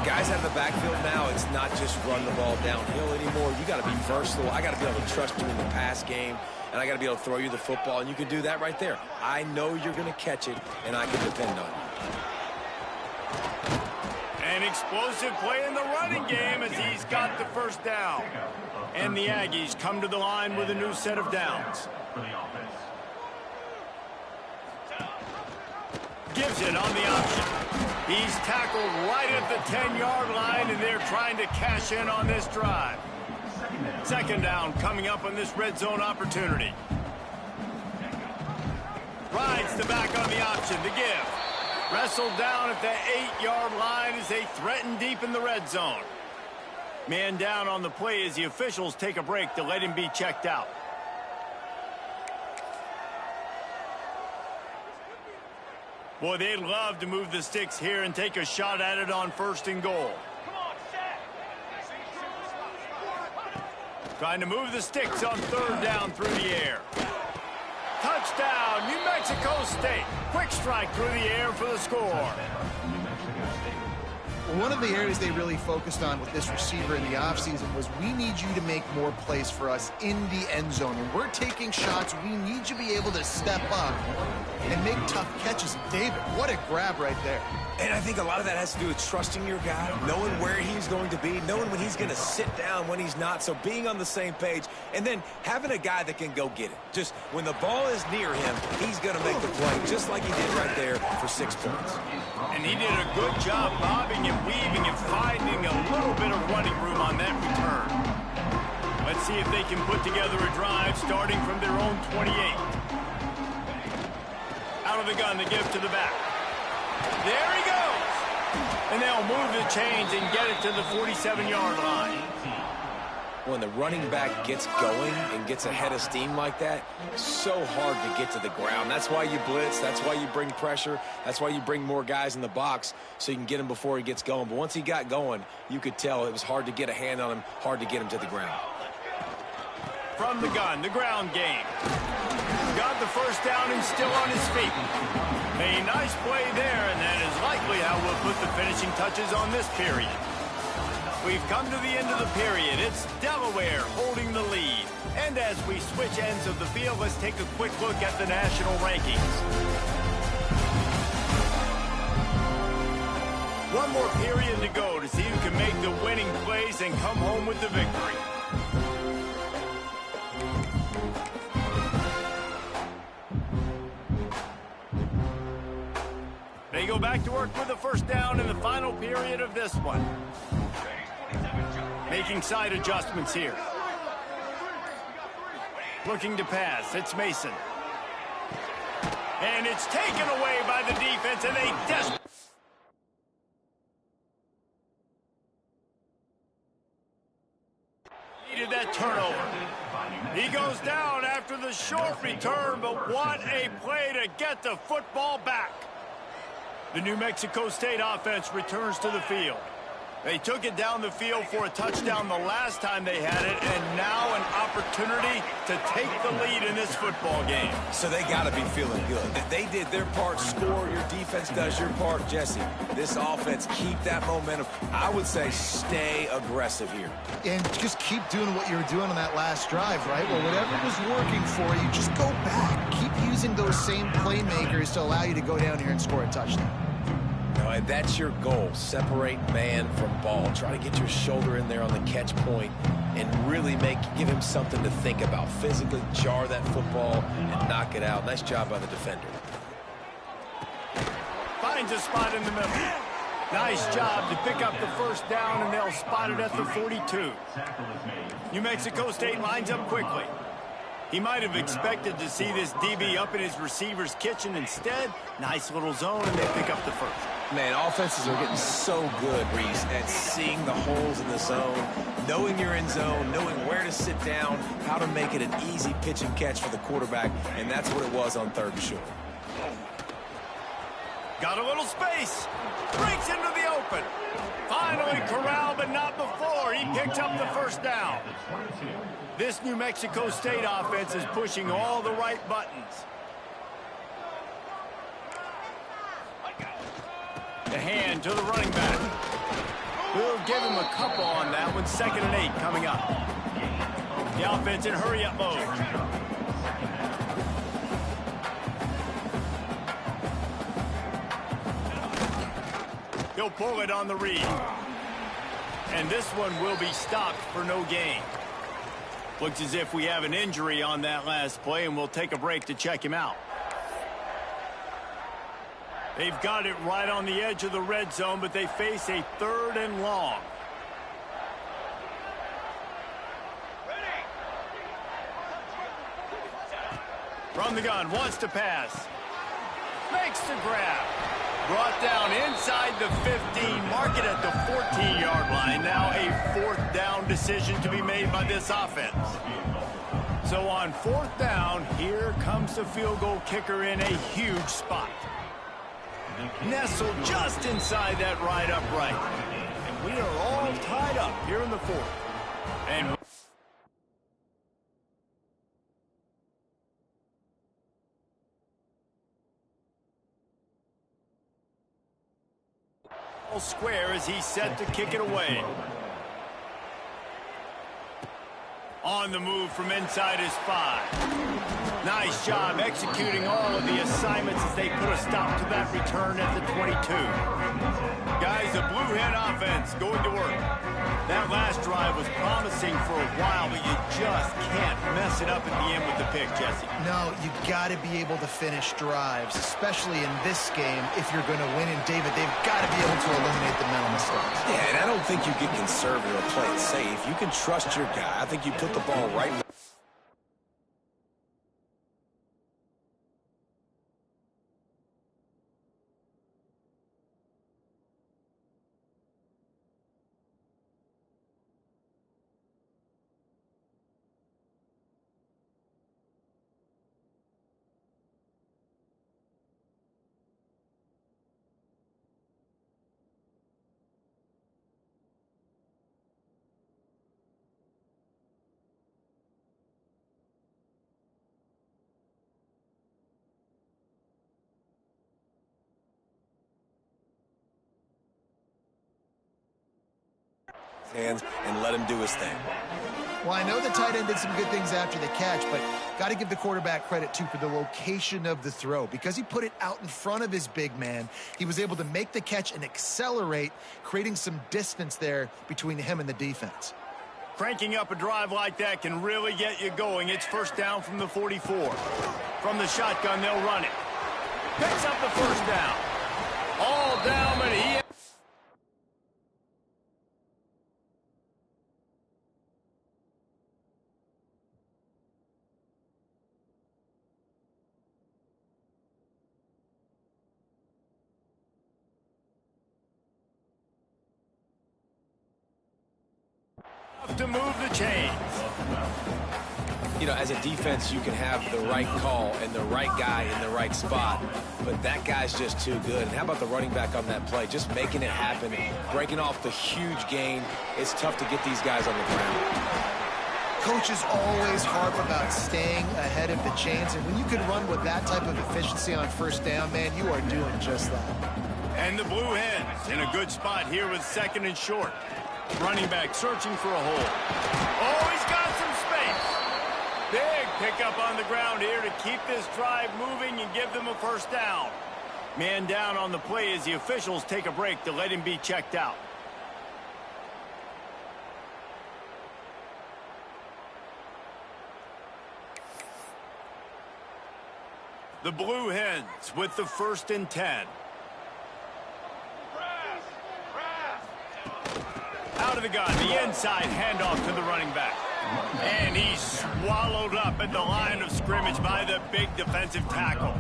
Guys out of the backfield now, it's not just run the ball downhill anymore. You got to be versatile. I got to be able to trust you in the pass game, and I got to be able to throw you the football, and you can do that right there. I know you're going to catch it, and I can depend on you. An explosive play in the running game as he's got the first down. And the Aggies come to the line with a new set of downs. Gives it on the option. He's tackled right at the 10-yard line, and they're trying to cash in on this drive. Second down coming up on this red zone opportunity. Rides the back on the option to give. Wrestled down at the 8-yard line as they threaten deep in the red zone. Man down on the play as the officials take a break to let him be checked out. Boy, they'd love to move the sticks here and take a shot at it on 1st and goal. Come on, set. Trying to move the sticks on 3rd down through the air. Touchdown, New Mexico State. Quick strike through the air for the score. One of the areas they really focused on with this receiver in the offseason was we need you to make more plays for us in the end zone. When we're taking shots, we need you to be able to step up and make tough catches. David, what a grab right there. And I think a lot of that has to do with trusting your guy, knowing where he's going to be, knowing when he's going to sit down, when he's not, so being on the same page, and then having a guy that can go get it. Just when the ball is near him, he's going to make the play, just like he did right there for 6 points. And he did a good job bobbing and weaving and finding a little bit of running room on that return. Let's see if they can put together a drive starting from their own 28. Out of the gun, the give to the back. There he goes. And they'll move the chains and get it to the 47-yard line. When the running back gets going and gets ahead of steam like that, so hard to get to the ground. That's why you blitz. That's why you bring pressure. That's why you bring more guys in the box so you can get him before he gets going. But once he got going, you could tell it was hard to get a hand on him, hard to get him to the ground. From the gun, the ground game. Got the 1st down and still on his feet. A nice play there, and that is likely how we'll put the finishing touches on this period. We've come to the end of the period. It's Delaware holding the lead. And as we switch ends of the field, let's take a quick look at the national rankings. One more period to go to see who can make the winning plays and come home with the victory. They go back to work with the 1st down in the final period of this one. Making side adjustments here. Looking to pass. It's Mason. And it's taken away by the defense, and they desperately needed that turnover. He goes down after the short return, but what a play to get the football back. The New Mexico State offense returns to the field. They took it down the field for a touchdown the last time they had it, and now an opportunity to take the lead in this football game. So they got to be feeling good. If they did their part, score, your defense does your part, Jesse. This offense, keep that momentum. I would say stay aggressive here. And just keep doing what you were doing on that last drive, right? Well, whatever was working for you, just go back. Keep using those same playmakers to allow you to go down here and score a touchdown. And that's your goal. Separate man from ball. Try to get your shoulder in there on the catch point and really give him something to think about. Physically jar that football and knock it out. Nice job by the defender. Finds a spot in the middle. Nice job to pick up the 1st down, and they'll spot it at the 42. New Mexico State lines up quickly. He might have expected to see this DB up in his receiver's kitchen. Instead, nice little zone, and they pick up the 1st. Man, offenses are getting so good, Reese, at seeing the holes in the zone, knowing you're in zone, knowing where to sit down, how to make it an easy pitch and catch for the quarterback, and that's what it was on 3rd and short. Got a little space. Breaks into the open. Finally corralled, but not before. He picks up the 1st down. This New Mexico State offense is pushing all the right buttons. The hand to the running back. We'll give him a couple on that one. 2nd and 8 coming up. The offense in hurry-up mode. He'll pull it on the read. And this one will be stopped for no gain. Looks as if we have an injury on that last play, and we'll take a break to check him out. They've got it right on the edge of the red zone, but they face a 3rd and long. From the gun, wants to pass. Makes the grab. Brought down inside the 15, mark it at the 14-yard line. Now a 4th down decision to be made by this offense. So on 4th down, here comes the field goal kicker in a huge spot. Nestled just inside that right upright. And we are all tied up here in the fourth. And square as he's set to kick it away. On the move from inside his 5. Nice job executing all of the assignments as they put a stop to that return at the 22. Guys, the Blue Hen offense going to work. That last drive was promising for a while, but you just can't mess it up at the end with the pick, Jesse. No, you got to be able to finish drives, especially in this game if you're going to win. And David, they've got to be able to eliminate the mental mistakes. Yeah, and I don't think you get conservative or play it safe. You can trust your guy. I think you put the ball right in the hands and let him do his thing. Well, I know the tight end did some good things after the catch, but got to give the quarterback credit, too, for the location of the throw. Because he put it out in front of his big man, he was able to make the catch and accelerate, creating some distance there between him and the defense. Cranking up a drive like that can really get you going. It's first down from the 44. From the shotgun, they'll run it. Picks up the first down. All down, but he... to move the chains. You know, as a defense, you can have the right call and the right guy in the right spot, but that guy's just too good. And how about the running back on that play? Just making it happen, breaking off the huge gain. It's tough to get these guys on the ground. Coaches always harp about staying ahead of the chains, and when you can run with that type of efficiency on first down, man, you are doing just that. And the Blue Hens in a good spot here with second and short. Running back searching for a hole. Oh, he's got some space. Big pickup on the ground here to keep this drive moving and give them a first down. Man down on the play as the officials take a break to let him be checked out. The Blue Hens with the 1st and 10. Out of the gun, the inside handoff to the running back. And he's swallowed up at the line of scrimmage by the big defensive tackle.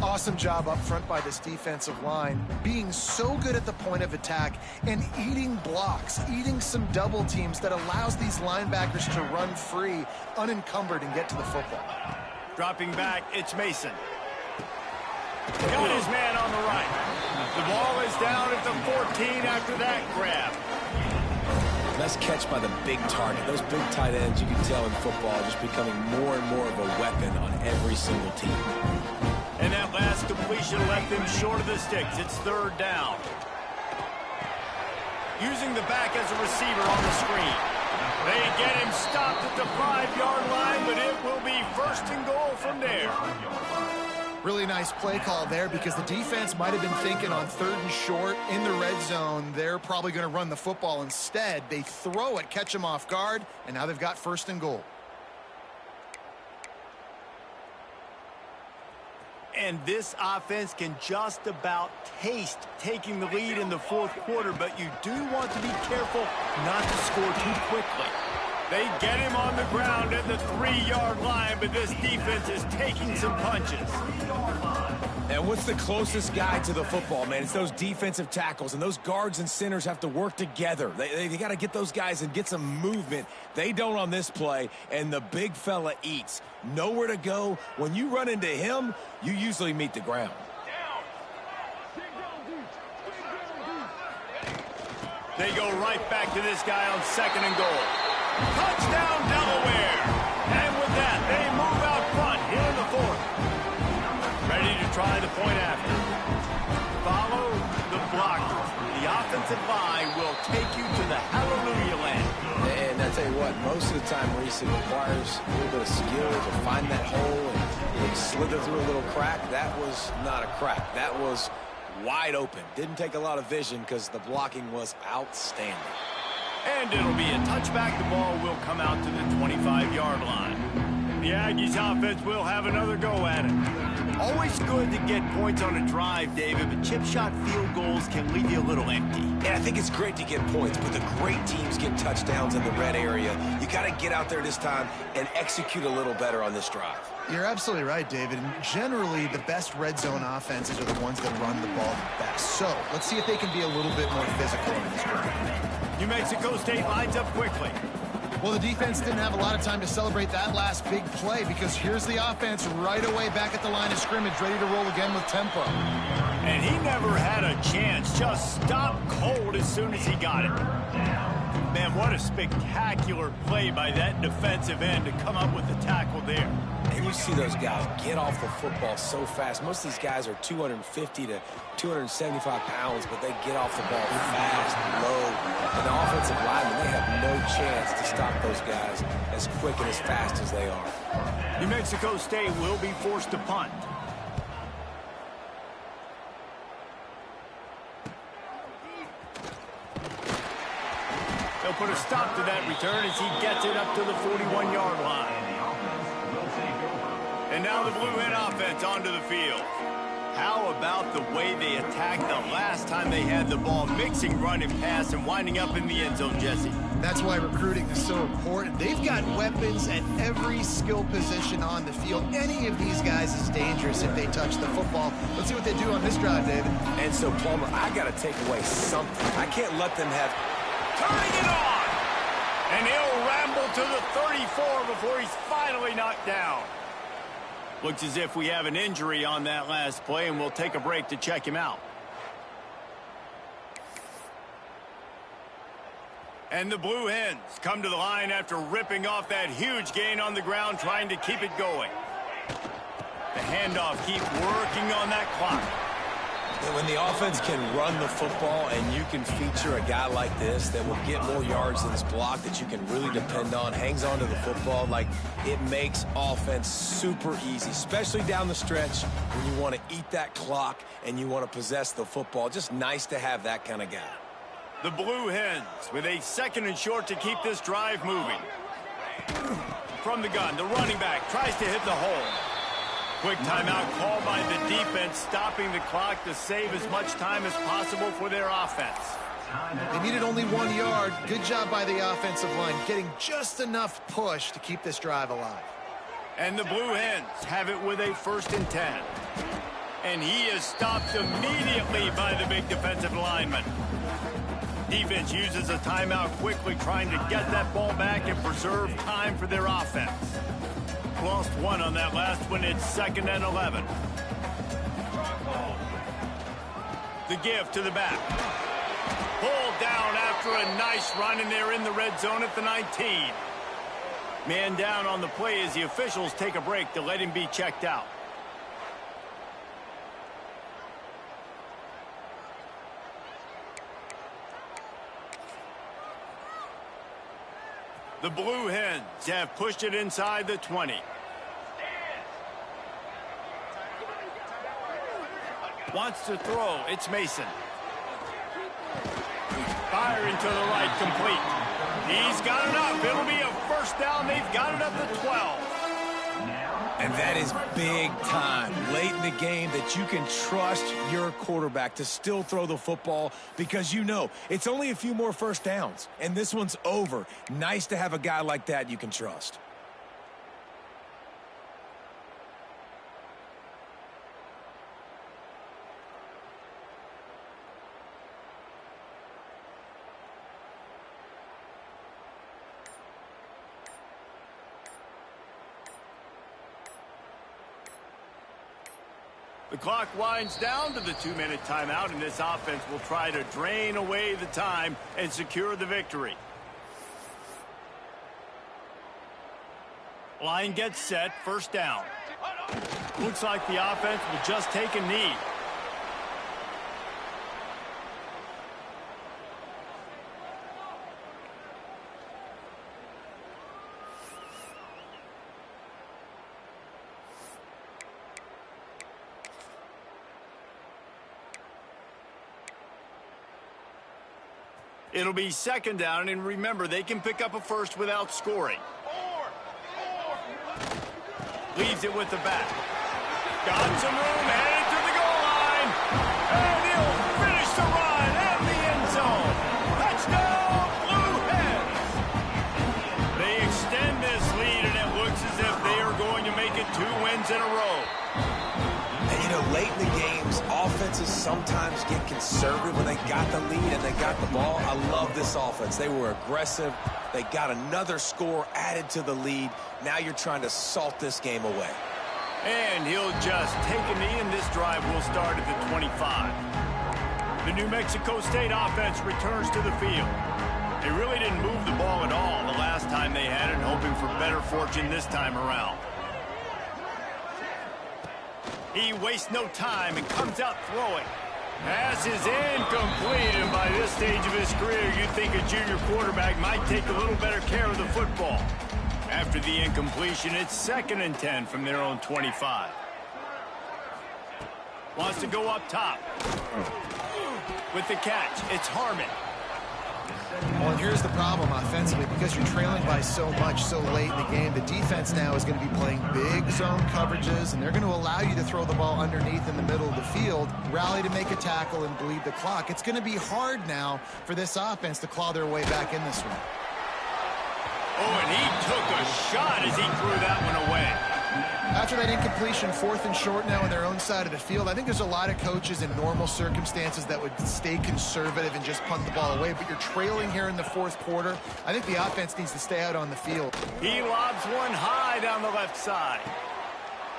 Awesome job up front by this defensive line, being so good at the point of attack and eating blocks, eating some double teams that allows these linebackers to run free, unencumbered, and get to the football. Dropping back, it's Mason. Got his man on the right. The ball is down at the 14 after that grab. Nice catch by the big target. Those big tight ends, you can tell in football, are just becoming more and more of a weapon on every single team. And that last completion left him short of the sticks. It's 3rd down. Using the back as a receiver on the screen. They get him stopped at the 5-yard line, but it will be 1st and goal from there. Really nice play call there because the defense might have been thinking on 3rd and short in the red zone. They're probably going to run the football. Instead, they throw it, catch him off guard, and now they've got 1st and goal. And this offense can just about taste taking the lead in the 4th quarter, but you do want to be careful not to score too quickly. They get him on the ground at the 3-yard line, but this defense is taking some punches. And what's the closest guy to the football, man? It's those defensive tackles, and those guards and centers have to work together. They got to get those guys and get some movement. They don't on this play, and the big fella eats. Nowhere to go. When you run into him, you usually meet the ground. They go right back to this guy on 2nd and goal. Touchdown, Delaware! And with that, they move out front here in the 4th. Ready to try the point after. Follow the blockers. The offensive line will take you to the hallelujah land. And I tell you what, most of the time, Reese, it requires a little bit of skill to find that hole and slither through a little crack. That was not a crack. That was wide open. Didn't take a lot of vision because the blocking was outstanding. And it'll be a touchback. The ball will come out to the 25-yard line. The Aggies offense will have another go at it. Always good to get points on a drive, David, but chip shot field goals can leave you a little empty. And I think it's great to get points, but the great teams get touchdowns in the red area. You got to get out there this time and execute a little better on this drive. You're absolutely right, David. And generally, the best red zone offenses are the ones that run the ball the best. So let's see if they can be a little bit more physical in this drive. New Mexico State lines up quickly. Well, the defense didn't have a lot of time to celebrate that last big play because here's the offense right away back at the line of scrimmage, ready to roll again with tempo. And he never had a chance. Just stopped cold as soon as he got it. Man, what a spectacular play by that defensive end to come up with the tackle there. And you see those guys get off the football so fast. Most of these guys are 250 to 275 pounds, but they get off the ball fast, low. And the offensive linemen, they have no chance to stop those guys as quick and as fast as they are. New Mexico State will be forced to punt. They'll put a stop to that return as he gets it up to the 41-yard line. And now the Blue Hen offense onto the field. How about the way they attacked the last time they had the ball, mixing run and pass and winding up in the end zone, Jesse? That's why recruiting is so important. They've got weapons at every skill position on the field. Any of these guys is dangerous if they touch the football. Let's see what they do on this drive, David. And so, Palmer, I got to take away something. I can't let them have... Turning it on! And he'll ramble to the 34 before he's finally knocked down. Looks as if we have an injury on that last play, and we'll take a break to check him out. And the Blue Hens come to the line after ripping off that huge gain on the ground, trying to keep it going. The handoff, keep working on that clock. And when the offense can run the football and you can feature a guy like this that will get more yards than this block that you can really depend on, hangs on to the football, like it makes offense super easy, especially down the stretch when you want to eat that clock and you want to possess the football. Just nice to have that kind of guy. The Blue Hens with a 2nd and short to keep this drive moving. From the gun, the running back tries to hit the hole. Quick timeout called by the defense, stopping the clock to save as much time as possible for their offense. They needed only 1 yard. Good job by the offensive line, getting just enough push to keep this drive alive. And the Blue Hens have it with a 1st and 10. And he is stopped immediately by the big defensive lineman. Defense uses a timeout quickly, trying to get that ball back and preserve time for their offense. Lost one on that last one. It's 2nd and 11. The give to the back. Pulled down after a nice run, and they're in the red zone at the 19. Man down on the play as the officials take a break to let him be checked out. The Blue Hens have pushed it inside the 20. Wants to throw. It's Mason. Firing to the right, complete. He's got enough. It'll be a 1st down. They've got it up to 12. And that is big time late in the game that you can trust your quarterback to still throw the football because you know it's only a few more 1st downs, and this one's over. Nice to have a guy like that you can trust. The clock winds down to the 2-minute timeout, and this offense will try to drain away the time and secure the victory. Line gets set, first down. Looks like the offense will just take a knee. It'll be second down, and remember, they can pick up a first without scoring. Leaves it with the back. Got some room, headed to the goal line. And he'll finish the run at the end zone. Touchdown, Blue Hens. They extend this lead, and it looks as if they are going to make it 2 wins in a row. And, you know, late in the games, offenses sometimes get conservative when they got the lead and they got the ball. I love this offense. They were aggressive. They got another score added to the lead. Now you're trying to salt this game away. And he'll just take a knee, and this drive will start at the 25. The New Mexico State offense returns to the field. They really didn't move the ball at all the last time they had it, hoping for better fortune this time around. He wastes no time and comes out throwing. Pass is incomplete, and by this stage of his career, you'd think a junior quarterback might take a little better care of the football. After the incompletion, it's 2nd and 10 from their own 25. Wants to go up top. With the catch, it's Harmon. Well, and here's the problem offensively. Because you're trailing by so much so late in the game, the defense now is going to be playing big zone coverages, and they're going to allow you to throw the ball underneath in the middle of the field, rally to make a tackle, and bleed the clock. It's going to be hard now for this offense to claw their way back in this one. Oh, and he took a shot as he threw that one away. After that incompletion, 4th and short now on their own side of the field, I think there's a lot of coaches in normal circumstances that would stay conservative and just punt the ball away, but you're trailing here in the 4th quarter. I think the offense needs to stay out on the field. He lobs one high down the left side.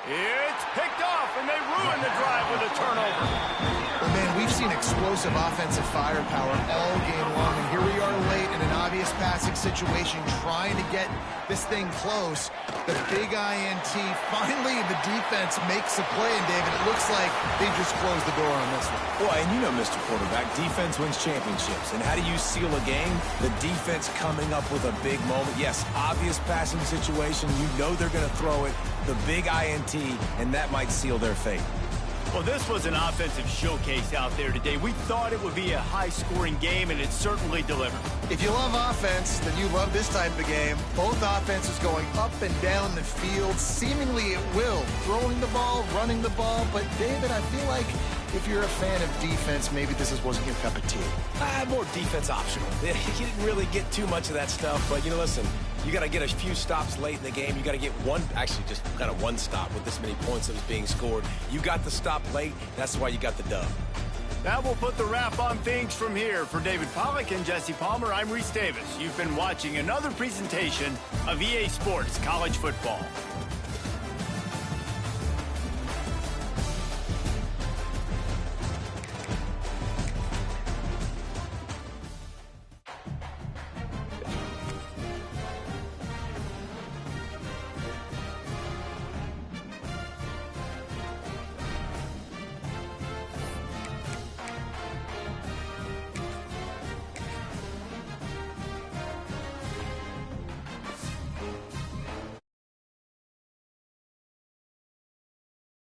It's picked off, and they ruin the drive with a turnover. Well, man, we've seen explosive offensive firepower all game long, and here we are late in an obvious passing situation trying to get this thing close. The big INT, finally the defense makes a play, and David, it looks like they just closed the door on this one. Boy, and you know, Mr. Quarterback, defense wins championships. And how do you seal a game? The defense coming up with a big moment. Yes, obvious passing situation. You know they're going to throw it. The big INT, and that might seal their fate. Well, this was an offensive showcase out there today. We thought it would be a high-scoring game, and it certainly delivered. If you love offense, then you love this type of game. Both offenses going up and down the field, seemingly at will. Throwing the ball, running the ball. But, David, I feel like if you're a fan of defense, maybe this wasn't your cup of tea. More defense optional. You didn't really get too much of that stuff, but, you know, listen, you got to get a few stops late in the game. You got to get one, actually just kind of one stop with this many points that was being scored. You got the stop late. That's why you got the dub. That will put the wrap on things from here. For David Pollack and Jesse Palmer, I'm Reese Davis. You've been watching another presentation of EA Sports College Football.